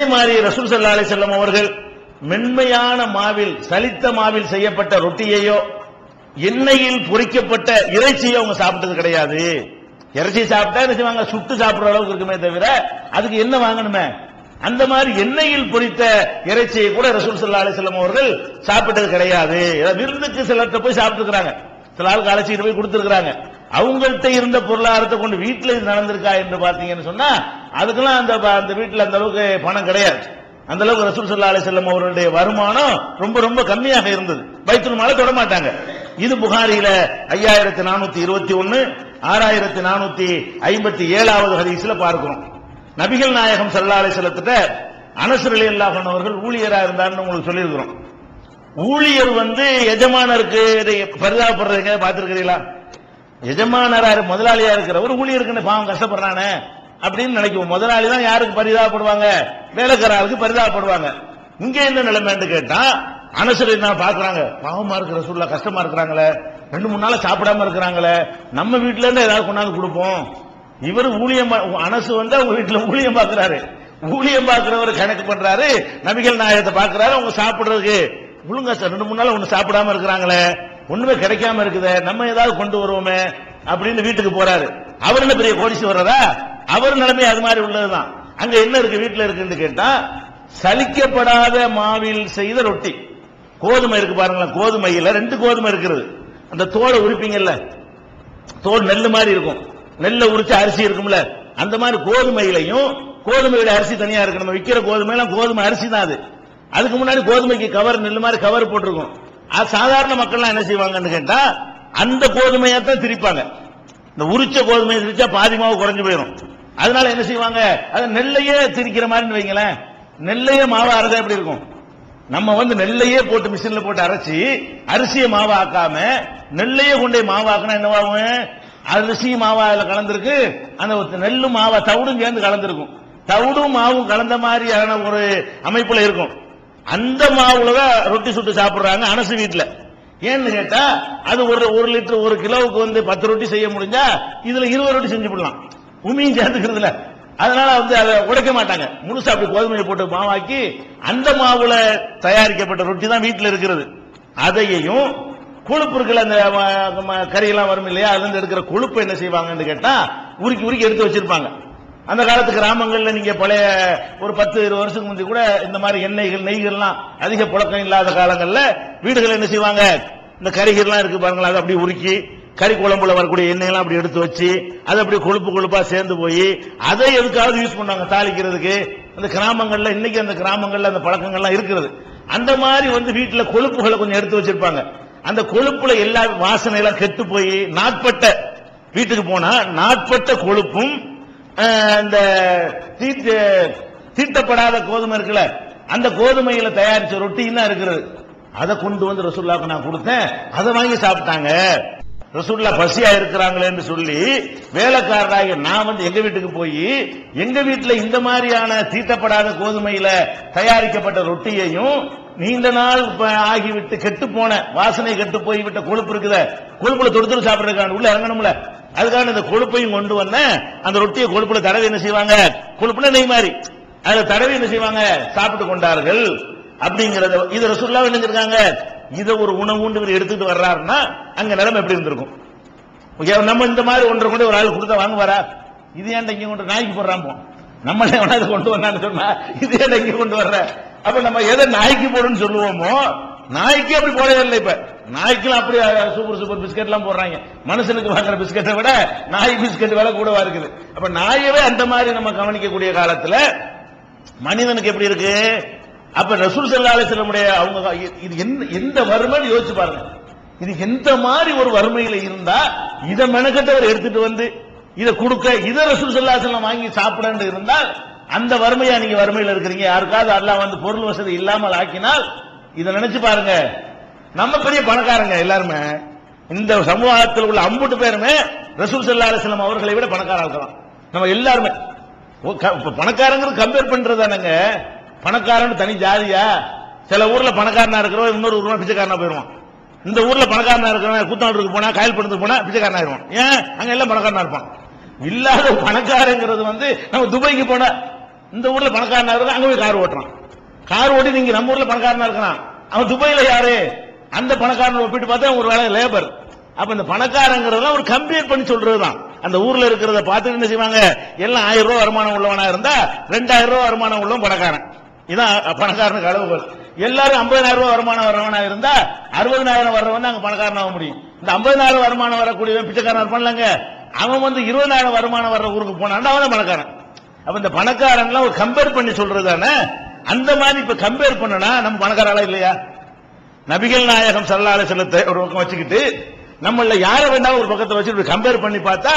மாதிரி ரசூல் ஸல்லல்லாஹு அலைஹி வஸல்லம் அவர்கள் மென்மையான மாவில் சலித்த மாவில் செய்யப்பட்ட ரொட்டியையோ எண்ணெயில் பொரிக்கப்பட்ட இறைச்சியோ அவங்க சாப்பிட்டது கிடையாது. இறைச்சி சாப்பிட்டா என்ன செய்வாங்க, சுட்டு சாப்பிடுற அளவுக்கு இருக்குமே தவிர அதுக்கு என்ன வாங்கணுமே, அந்த மாதிரி எண்ணெயில் பொரித்த இறைச்சியை கூட ரசூல் ஸல்லல்லாஹு அலைஹி வஸல்லம் அவர்கள் சாப்பிட்டது கிடையாது. விருந்துக்கு சிலர்கிட்ட போய் சாப்பிட்டுருக்காங்க, சில ஆளுக்கு அழைச்சிட்டு போய் கொடுத்துருக்காங்க. அவங்கள்ட்ட இருந்த பொருளாதாரத்தை கொண்டு வீட்டில் இது நடந்திருக்கா என்று பார்த்தீங்கன்னு சொன்னா அதுக்கெல்லாம் அந்த வீட்டில் அந்த அளவுக்கு பணம் கிடையாது. அந்த அளவுக்கு ரசூல் ஸல்லல்லாஹு அலைஹி வஸல்லம் அவர்களுடைய வருமானம் ரொம்ப ரொம்ப கம்மியாக இருந்தது. பைத்துல் மாலை தொட மாட்டாங்க. இது புகாரியில 5421 6457வது ஹதீஸ்ல பார்க்கிறோம். நபிகள் நாயகம் ஸல்லல்லாஹு அலைஹி வஸல்லத்திட்ட அனஸ் ரலியல்லாஹு அன்ஹு அவர்கள் ஊழியரா இருந்தார்னு உங்களுக்கு சொல்லியிருக்கிறோம். ஊழியர் எஜமானருக்கு பரிதாபப்படுறதுங்க பார்த்திருக்கிறீங்களா? எஜமானரா முதலாளியா இருக்கிறவர் ஊழியருக்கு பாவம் கஷ்டப்படுறானே அப்படின்னு நினைக்கும். முதலாளி தான் யாருக்கு பரிதாபப்படுவாங்க, வேலைக்காரருக்கு பரிதாபப்படுவாங்க. இங்க என்ன நிலைமைன்னு கேட்டா அனசரை நான் பாக்குறாங்க, பாவமா இருக்கிற ரசூலுல்லாஹ் கஷ்டமா இருக்கிறாங்களே, 2-3 நாளா சாப்பிடாம இருக்கிறாங்களே, நம்ம வீட்டுல இருந்து ஏதாவது கொண்டாந்து கொடுப்போம். இவர் ஊழியம் அனசு அவங்க வீட்டுல ஊழியம் பாக்குறாரு, ஊழியம் பாக்குறவர் கணக்கு பண்றாரு, நபிகள் நாயகத்தை பாக்குறாரு. அவங்க சாப்பிடுறதுக்கு ஒழுங்கா 2-3 நாள் ஒண்ணு சாப்பிடாம இருக்கிறாங்களே, ஒண்ணுமே கிடைக்காம இருக்குது, நம்ம ஏதாவது கொண்டு வருவோமே அப்படின்னு வீட்டுக்கு போறாரு. அவர் என்ன பெரிய கோடீஸ்வரரா? அவர் நிலைமை அது மாதிரி உள்ளதுதான். அங்க என்ன இருக்கு வீட்டுல இருக்குன்னு கேட்டா சலிக்கப்படாத மாவில் செய்த ரொட்டி. கோதுமை இருக்கு பாருங்களேன், கோதுமையில 2 கோதுமை இருக்கிறது. அந்த தோலை உரிப்பீங்கல்ல, தோல் நெல்லு மாதிரி இருக்கும், நெல்லை உரிச்சு அரிசி இருக்கும்ல, அந்த மாதிரி கோதுமையிலையும் கோதுமையோட அரிசி தனியா இருக்கு. நம்ம விற்கிற கோதுமையெல்லாம் கோதுமை அரிசி தான். அதுக்கு முன்னாடி கோதுமைக்கு கவர் நெல்லு மாதிரி கவர் போட்டிருக்கும். அது சாதாரண மக்கள்லாம் என்ன செய்வாங்கன்னு கேட்டா அந்த கோதுமையா தான் திரிப்பாங்க. இந்த உரிச்ச கோதுமையை திரிச்சா பாதி மாவு குறைஞ்சு போயிடும். அதனால என்ன செய்வாங்க, அது நெல்லையே திரிக்கிற மாதிரி வைங்களேன். நெல்லையே மாவு அரைச்சா எப்படி இருக்கும்? நம்ம நெல்லையே போட்டு மிஷின்ல போட்டு அரைச்சி அரிசியை மாவு ஆக்காம நெல்லையே கொண்டே மாவு ஆக்கினா என்னவாகும், அரிசி மாவா அதுல கலந்துருக்கு, அந்த நெல்லு மாவா தவிடும் சேர்ந்து கலந்துருக்கும். தவிடும் மாவும் கலந்த மாதிரியான ஒரு அமைப்புல இருக்கும். அந்த மாவுல தான் ரொட்டி சுட்டு சாப்பிடுறாங்க அனசு வீட்டுல. ஏன்னு கேட்டா அது ஒரு லிட்டர் 1 கிலோவுக்கு 10 ரொட்டி செய்ய முடிஞ்சா இதுல 20 ரொட்டி செஞ்சு விடலாம், உமியும் சேர்த்துக்கிறதுல. அதனால அதை உடைக்க மாட்டாங்க, முழுசா அப்படி கோதுமையை போட்டு மாவாக்கி அந்த மாவுல தயாரிக்கப்பட்ட ரொட்டி தான் வீட்டுல இருக்கிறது. அதையும் கொழுப்பு இருக்குல்ல, அந்த கறியெல்லாம் வரும் இல்லையா, அதுல இருந்து எடுக்கிற கொழுப்பு என்ன செய்வாங்கன்னு கேட்டா உருக்கி உருக்கி எடுத்து வச்சிருப்பாங்க. அந்த காலத்து கிராமங்கள்ல நீங்க பழைய ஒரு 10-20 வருஷத்துக்கு முந்தைய கூட இந்த மாதிரி எண்ணெய்கள் நெய்கள்லாம் அதிக புழக்கம் இல்லாத காலங்கள்ல வீடுகள் என்ன செய்வாங்க, இந்த கறிகள்லாம் இருக்கு பாருங்களா, அதை அப்படி உருக்கி கறி குழம்புல வரக்கூடிய எண்ணெயெல்லாம் அப்படி எடுத்து வச்சு அது அப்படி கொழுப்பா சேர்ந்து போய் அதை எதுக்காவது யூஸ் பண்ணாங்க தாளிக்கிறதுக்கு. அந்த கிராமங்கள்ல இன்னைக்கு அந்த கிராமங்கள்ல அந்த பழக்கங்கள்லாம் இருக்கிறது. அந்த மாதிரி வீட்டுல கொழுப்புகளை கொஞ்சம் எடுத்து வச்சிருப்பாங்க. அந்த கொழுப்புல எல்லா வாசனையெல்லாம் கெட்டு போய் நாட்பட்ட வீட்டுக்கு போனா நாட்பட்ட கொழுப்பும் இந்த தீட்டப்படாத கோதுமை இருக்குல்ல, அந்த கோதுமையில தயாரிச்ச ரொட்டியும் தான் இருக்கிறது. அதை கொண்டு ரசூலுல்லாஹ்க்கு நான் கொடுத்தேன், அதை வாங்கி சாப்பிட்டாங்க. ரசூலுல்லாஹ் பசியா இருக்கிறாங்களேன்னு சொல்லி வேலைக்காரராக நான் எங்க வீட்டுக்கு போய் எங்க வீட்டுல இந்த மாதிரியான தீட்டப்படாத கோதுமையில தயாரிக்கப்பட்ட ரொட்டியையும் நீண்ட நாள் ஆகிவிட்டு கெட்டு போன வாசனை கெட்டு போய் விட்ட கொழுப்பு இருக்குத கொழுப்புல தொடுத்து சாப்பிடுறதுக்கான உள்ள இறங்கணும்ல, அதுக்கான இந்த கொழுப்பையும் கொண்டு வந்தேன். அந்த ரொட்டியை கொழுப்புல தடவை என்ன செய்வாங்க, கொழுப்புல நெய் மாதிரி அதை தடவை என்ன செய்வாங்க சாப்பிட்டு கொண்டார்கள் அப்படிங்கறது. இது ரசூலுல்லாஹ் நினைச்சிருக்காங்க. இதை ஒரு உணவுன்னு இவர் எடுத்துட்டு வர்றாருன்னா அங்க நிலைமை எப்படி இருந்திருக்கும்? நம்ம இந்த மாதிரி ஒன்றை கொண்டு ஒரு ஆள் கொடுத்தா வாங்குவாரா? இது ஏன்டா இங்க கொண்டு நாய்க்கு போடுறான், நம்மளே வேணாது கொண்டு வந்தான்னு சொன்னா இது ஏன்டா இங்க கொண்டு வர்ற? அப்ப நம்ம எதை நாய்க்கு போடுன்னு சொல்லுவோமோ நாய்க்கு அப்படி போடவே இல்லை. இப்ப நாய்க்கெல்லாம் அப்படி சூப்பர் பிஸ்கெட் எல்லாம் போடுறாங்க. மனுஷனுக்கு வாங்குற பிஸ்கெட்டை விட நாய் பிஸ்கெட் விலை கூடவா இருக்குது. அப்ப நாயவே அந்த மாதிரி நம்ம கவனிக்கக்கூடிய காலத்துல மனிதனுக்கு எப்படி இருக்கு? அப்ப ரசூல் ஸல்லல்லாஹு அலைஹி வஸல்லம் அவங்க இது எந்த வறுமைன்னு யோசிச்சு பாருங்க. இது எந்த மாதிரி ஒரு வறுமையில இருந்தா இதை மெனக்கட்டவர் எடுத்துட்டு இதை கொடுக்க இதை ரசூல் ஸல்லல்லாஹு அலைஹி வஸல்லம் வாங்கி சாப்பிடன்னு இருந்தால் அந்த வறுமையா நீங்க வறுமையில இருக்கிறீங்க. யாருக்காவது அல்லாஹ் பொருள் வசதி இல்லாமல் ஆக்கினால் இதை நினைச்சு பாருங்க. நம்ம பெரிய பணக்காரங்க எல்லாருமே, இந்த சமூகத்தில் உள்ள அம்புட்டு பேருமே ரசூல் ஸல்லல்லாஹு அலைஹி வஸல்லம் அவர்களை விட பணக்காரா இருக்கலாம். நம்ம எல்லாருமே பணக்காரங்கிறது கம்பேர் பண்றதானங்க. பணக்காரன் தனி ஜாதியா? சில ஊர்ல பணக்காரனா இருக்கிறவன் இன்னொரு ஊர்ல பிச்சைக்காரனா போயிருவான். இந்த ஊர்ல பணக்காரனா இருக்கிறவன் கூத்தாண்டூருக்கு போனா காயல்படுத்து போனா பிச்சைக்காரனா ஆயிடுவான். ஏன்? அங்க எல்லாம் பணக்காரனா இருப்பான். இல்லாத பணக்காரங்கிறது நம்ம துபாய்க்கு போனா இந்த ஊர்ல பணக்காரனா இருக்க அங்க போய் கார் ஓட்டுறான். கார் ஓட்டி நீங்க நம்ம ஊர்ல பணக்காரனா இருக்கான். அவன் துபாயில யாரு அந்த பணக்காரன் ஒப்பிட்டு பார்த்தா ஒரு வேலை லேபர். அப்ப இந்த பணக்காரங்கிறதெல்லாம் ஒரு கம்பேர் பண்ணி சொல்றதுதான். அந்த ஊர்ல இருக்கிறத பார்த்துட்டு என்ன செய்வாங்க, எல்லாம் 1000 ரூபாய் வருமானம் உள்ளவனா இருந்தா 2000 ரூபாய் வருமானம் உள்ளவன் பணக்காரன். இதான் பணக்காரனுக்கு அளவுகள். எல்லாரும் 50000 ரூபாய் வருமானம் வரவனா இருந்தா 60000 வர்றவன் அங்க பணக்காரன் ஆக முடியும். இந்த 50000 வருமானம் வரக்கூடியவன் பிச்சைக்காரன் இருப்பான்லங்க, அவன் வந்து 20000 வருமானம் வர்ற ஊருக்கு போனான், அவன் பணக்காரன். அப்ப இந்த பணக்காரன் ஒரு கம்பேர் பண்ணி சொல்றதானே. அந்த மாதிரி இப்ப கம்பேர் பண்ணனா நம்ம பணக்காரங்களா இல்லையா? நபிகள் நாயகம் ஸல்லல்லாஹு அலைஹி வஸல்லத்தை ஒரு பக்கம் வச்சுக்கிட்டு நம்மள யார வேண்டாம் ஒரு பக்கத்தை வச்சுட்டு கம்பேர் பண்ணி பார்த்தா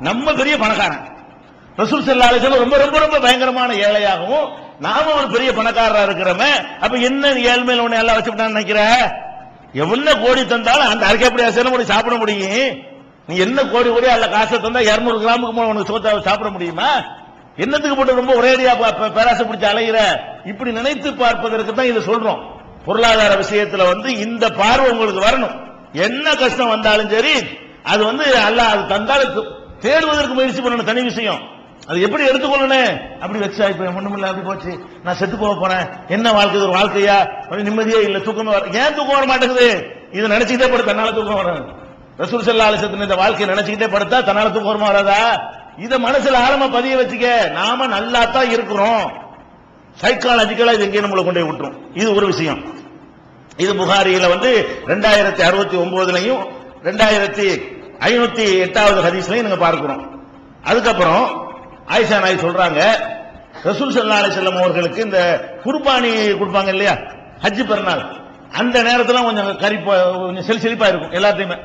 நம்ம பெரிய பணக்காரன். ரசூல் ஸல்லல்லாஹு அலைஹி வஸல்லம் ரொம்ப ரொம்ப ரொம்ப பயங்கரமான ஏழையாகவும் நாம ஒரு பெரிய பணக்காரரா இருக்கிறோமே. அப்ப என்ன ஏழ்மையில ஒண்ணு எல்லாம் வச்சுட்டான்னு நினைக்கிற? எவ்வளவு கோடி தந்தாலும் அந்த அரைக்கா அப்படி அசைன முடியும் சாப்பிட முடியும். நீ என்ன கோடி கோடி அல்ல காசை தந்தா 200 கிராமுக்கு உனக்கு சோத்த சாப்பிட முடியுமா? என்னத்துக்கு போட்டு ரொம்ப ஒரேடியா பேராசை பிடிச்சு அலைகிற? இப்படி நினைத்து பார்ப்பதற்கு தான் இதை சொல்றோம். பொருளாதார விஷயத்துல வந்து இந்த பார்வை உங்களுக்கு வரணும். என்ன கஷ்டம் வந்தாலும் சரி, அது வந்து அல்லாஹ் அது தந்தாலும் தேடுவதற்கு முயற்சி பண்ணணும், தனி விஷயம். அது எப்படி எடுத்துக்கொள்ளணும்? அப்படி வச்சா இப்ப ஒண்ணுமில்ல அப்படி போச்சு, நான் செத்து போக போறேன், என்ன வாழ்க்கை ஒரு வாழ்க்கையா, நிம்மதியே இல்ல, தூக்கமே வர. ஏன் தூக்கம் வர மாட்டேங்குது? இதை நினைச்சுக்கிட்டே படுத்த தன்னால தூக்கம் வரும். ரசூல் ஸல்லல்லாஹு அலைஹி வஸல்லம் இந்த வாழ்க்கையை நினைச்சுக்கிட்டே படுத்தா தன்னால தூக்கம் வருமா வராதா? இதை மனசுல ஆழமா பதிய வச்சுக்க. நாம நல்லா தான் இருக்கிறோம். சைக்காலஜிக்கலா இது எங்கேயும் நம்மளை கொண்டு போய் விட்டுரும். இது ஒரு விஷயம். இது புகாரியில வந்து 2069 2508 ஹதீஸ்லயும் நீங்க பார்க்கிறோம். அதுக்கப்புறம் ஆயிஷா நாய் சொல்றாங்க, ரசூல் ஸல்லல்லாஹு அலைஹி வஸல்லம் அவர்களுக்கு இந்த குர்பானி கொடுப்பாங்க இல்லையா, ஹஜ் பெருநாள், அந்த நேரத்துல கொஞ்சம் கொஞ்சம் செழிப்பா இருக்கும் எல்லாத்தையுமே.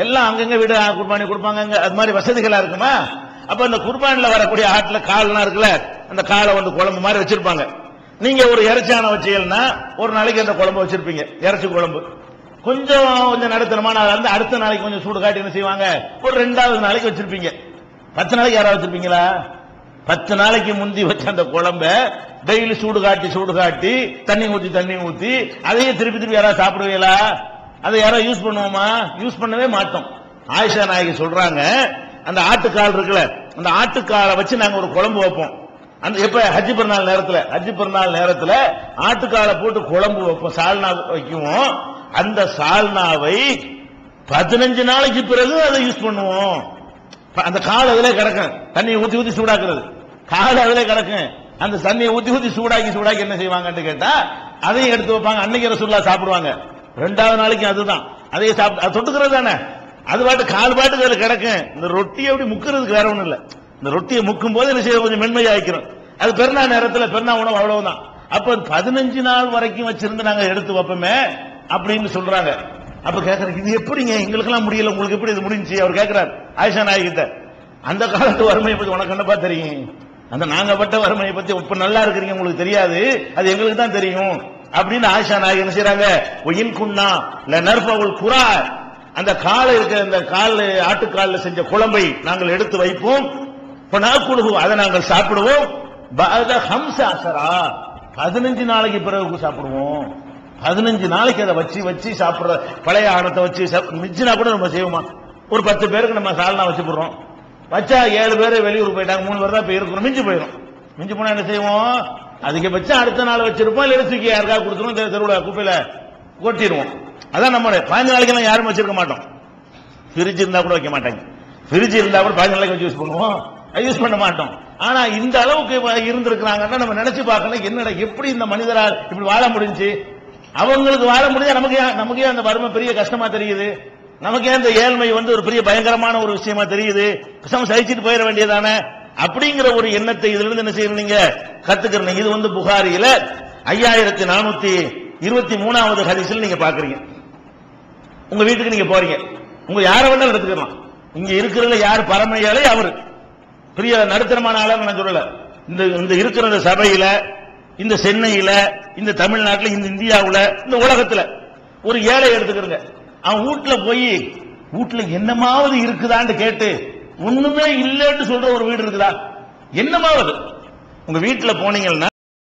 எல்லாம் அங்கங்க வீடு குர்பானி கொடுப்பாங்க, அது மாதிரி வசதிகளா இருக்குமா. அப்ப அந்த குர்பானில வரக்கூடிய ஆட்டுல கால்லாம் இருக்குல்ல, அந்த காலை வந்து குழம்பு மாதிரி வச்சிருப்பாங்க. நீங்க ஒரு இறைச்சான வச்சீங்கன்னா ஒரு நாளைக்கு அந்த குழம்பு வச்சிருப்பீங்க, இறைச்சி குழம்பு. கொஞ்சம் கொஞ்சம் நடுத்தரமான அடுத்த நாளைக்கு கொஞ்சம் சூடு காட்டி என்ன செய்வாங்க, ஒரு 2வது நாளைக்கு வச்சிருப்பீங்க. 10 நாளைக்கு யாராவது வச்சிருப்பீங்களா? 10 நாளைக்கு முந்தி வச்ச அந்த குழம்ப டெய்லி சூடு காட்டி தண்ணி ஊத்தி அதையே திருப்பி யாராவது சாப்பிடுவீங்களா? அதை யாராவது யூஸ் பண்ணுவோமா? யூஸ் பண்ணவே மாட்டோம். ஆயிஷா நாயகி சொல்றாங்க, அந்த ஆட்டுக்கால் இருக்குல்ல, அந்த ஆட்டுக்காலை வச்சு நாங்க ஒரு குழம்பு வைப்போம். அந்த எப்ப ஹஜ் பெருநாள் நேரத்துல ஆட்டுக்காலை போட்டு குழம்பு வைப்போம், சால்னா வைக்குவோம். அந்த சால்னாவை 15 நாளைக்கு பிறகு அதை யூஸ் பண்ணுவோம். அந்த கால் அதிலே கிடக்கும், தண்ணியை ஊத்தி சூடாக்குறது, கால் அதிலே கிடக்கும். அந்த தண்ணியை ஊத்தி சூடாக்கி என்ன செய்வாங்கன்னு கேட்டா அதையும் எடுத்து வைப்பாங்க. அன்னைக்கு ரசூலுல்லாஹ் சாப்பிடுவாங்க. 2வது நாளைக்கு அதுதான், அதையே சாப்பிட்டு தொட்டுக்கிறது தானே. அது பாட்டு கால் பாட்டுக்கு அதுல கிடக்கும். இந்த ரொட்டியை அப்படி முக்கிறதுக்கு வேற ஒண்ணும் இல்ல. இந்த ரொட்டியை முக்கும் போது என்ன செய்ய கொஞ்சம் மென்மையாக்கிறோம். அது பெருநா நேரத்தில் பெருநா உணவு அவ்வளவுதான். அப்ப 15 நாள் வரைக்கும் வச்சிருந்து நாங்க எடுத்து வைப்போமே அப்படின்னு சொல்றாங்க. அப்ப கேட்கறேன், இது எப்படிங்க எங்களுக்கெல்லாம் முடியல, உங்களுக்கு எப்படி இது முடிஞ்சு? அவர் கேட்கிறார் ஆயிஷா நாயகிட்ட, அந்த காலத்து வறுமையை பத்தி உனக்கு என்னப்பா தெரியும்? அந்த நாங்க பட்ட வறுமையை பத்தி இப்ப நல்லா இருக்கிறீங்க உங்களுக்கு தெரியாது, அது எங்களுக்கு தான் தெரியும் அப்படின்னு ஆயிஷா நாயகி என்ன செய்யறாங்க, ஒயின் குன்னா நர்ஃபவுல் குரா, அந்த காலை இருக்கிற அந்த கால் ஆட்டுக்கால செஞ்ச குழம்பை நாங்கள் எடுத்து வைப்போம். அதை நாங்கள் சாப்பிடுவோம். 15 நாளைக்கு பிறகு சாப்பிடுவோம். 15 நாளைக்கு அதை வச்சு சாப்பிடுற பழைய ஆணத்தை வச்சு மிச்சினா கூட நம்ம செய்வோமா? ஒரு 10 பேருக்கு நம்ம சால்னா வச்சு போடுறோம். வச்சா 7 பேர் வெளியூர் போயிட்டாங்க, 3 பேர் தான் போய் இருக்கிறோம். மிஞ்சி போனா என்ன செய்வோம்? அதிகபட்சம் அடுத்த நாள் வச்சிருப்போம், இல்லை தூக்கி யாருக்காக கொடுத்துருவோம், தெருவுல குப்பையில கொட்டிடுவோம். அதான் நம்ம 15 நாளைக்கு எல்லாம் யாரும் வச்சிருக்க மாட்டோம். ஃப்ரிட்ஜ் இருந்தா கூட வைக்க மாட்டாங்க. ஃப்ரிட்ஜ் இருந்தா கூட 15 நாளைக்கு வச்சு யூஸ் பண்ணுவோம், யூஸ் பண்ண மாட்டோம். ஆனா இந்த அளவுக்கு இருந்திருக்கிறாங்கன்னா நம்ம நினைச்சு பார்க்கணும், என்னடா எப்படி இந்த மனிதரால் இப்படி வாழ முடிஞ்சு? அவங்களுக்கு வாழ முடிஞ்சா நமக்கே அந்த வறுமை பெரிய கஷ்டமா தெரியுது. நமக்கே அந்த ஏழ்மை வந்து ஒரு பெரிய பயங்கரமான ஒரு விஷயமா தெரியுது. சகிச்சுட்டு போயிட வேண்டியதானே அப்படிங்கிற ஒரு எண்ணத்தை இதுல இருந்து என்ன செய்யறீங்க, கத்துக்கிறீங்க. இது வந்து புகாரியில 5423வது ஹதீஸ்ல நீங்க பாக்குறீங்க. உங்க வீட்டுக்கு நீங்க போறீங்க, உங்க யாரை வேணாலும் எடுத்துக்கலாம். இங்க இருக்கிறதுல யார் பரம ஏழை, அவரு பெரிய நடுத்தரமான ஆளா நான் சொல்லல. இந்த இருக்கிற சபையில, இந்த சென்னையில, இந்த தமிழ்நாட்டில், இந்த இந்தியாவுல, இந்த உலகத்துல ஒரு ஏழை எடுத்துக்கிறங்க. அவன் வீட்டுல போய் வீட்டுல என்னமாவது இருக்குதான்னு கேட்டு ஒண்ணுமே இல்லைன்னு சொல்ற ஒரு வீடு இருக்குதா? என்னமாவது உங்க வீட்டுல போனீங்கன்னா